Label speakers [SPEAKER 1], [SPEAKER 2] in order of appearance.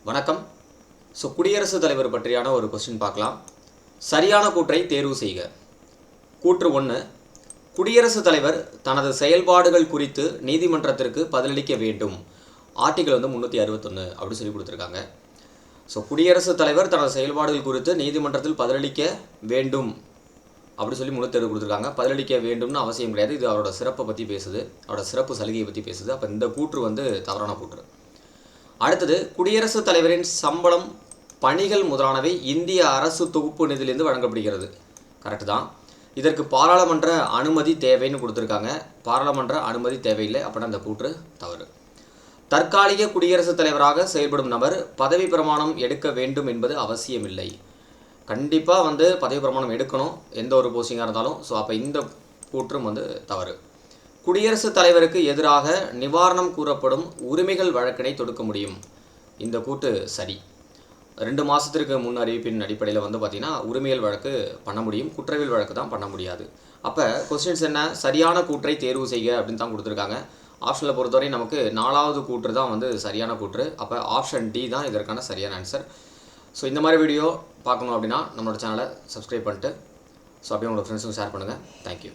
[SPEAKER 1] வணக்கம். குடியரசுத் தலைவர் பற்றியான ஒரு கொஸ்டின் பார்க்கலாம். சரியான கூற்றை தேர்வு செய்க. கூற்று 1. குடியரசுத் தலைவர் தனது செயல்பாடுகள் குறித்து நீதிமன்றத்திற்கு பதிலளிக்க வேண்டும். ஆர்டிகல் 361 அப்படி சொல்லி கொடுத்துருக்காங்க. குடியரசுத் தலைவர் தனது செயல்பாடுகள் குறித்து நீதிமன்றத்தில் பதிலளிக்க வேண்டும் அப்படி சொல்லி 361 கொடுத்துருக்காங்க. பதிலளிக்க வேண்டும்னு அவசியம் கிடையாது. இது அவரோட சிறப்பை பற்றி பேசுது, அவரோட சிறப்பு சலுகையை பற்றி பேசுது. அப்போ இந்த கூற்று தவறான கூற்று. அடுத்தது, குடியரசுத் தலைவரின் சம்பளம், பணிகள் முதலானவை இந்திய அரசு தொகுப்பு நிதியிலிருந்து வழங்கப்படுகிறது. கரெக்டு தான். இதற்கு பாராளுமன்ற அனுமதி தேவைன்னு கொடுத்துருக்காங்க. பாராளுமன்ற அனுமதி தேவையில்லை, அப்படின்னா அந்த கூற்று தவறு. தற்காலிக குடியரசுத் தலைவராக செயல்படும் நபர் பதவி பிரமாணம் எடுக்க வேண்டும் என்பது அவசியமில்லை. கண்டிப்பாக பதவி பிரமாணம் எடுக்கணும், எந்த ஒரு போஸ்டிங்காக இருந்தாலும். அப்போ இந்த கூற்றும் தவறு. குடியரசுத் தலைவருக்கு எதிராக நிவாரணம் கூறப்படும் உரிமைகள் வழக்கினை தொடுக்க முடியும். இந்த கூற்று சரி. 2 மாதத்திற்கு முன் அறிவிப்பின் அடிப்படையில் பார்த்திங்கன்னா உரிமைகள் வழக்கு பண்ண முடியும், குற்றவியல் வழக்கு தான் பண்ண முடியாது. அப்போ கொஸ்டின்ஸ் என்ன? சரியான கூற்றை தேர்வு செய்க அப்படின்னு தான் கொடுத்துருக்காங்க. ஆப்ஷனில் பொறுத்தவரை நமக்கு 4வது கூற்று தான் சரியான கூற்று. அப்போ ஆப்ஷன் டி தான் இதற்கான சரியான ஆன்சர். இந்த மாதிரி வீடியோ பார்க்கணும் அப்படின்னா நம்மளோட சேனலை சப்ஸ்கிரைப் பண்ணிட்டு அப்படியே உங்களோட ஃப்ரெண்ட்ஸுக்கும் ஷேர் பண்ணுங்கள். தேங்க்யூ.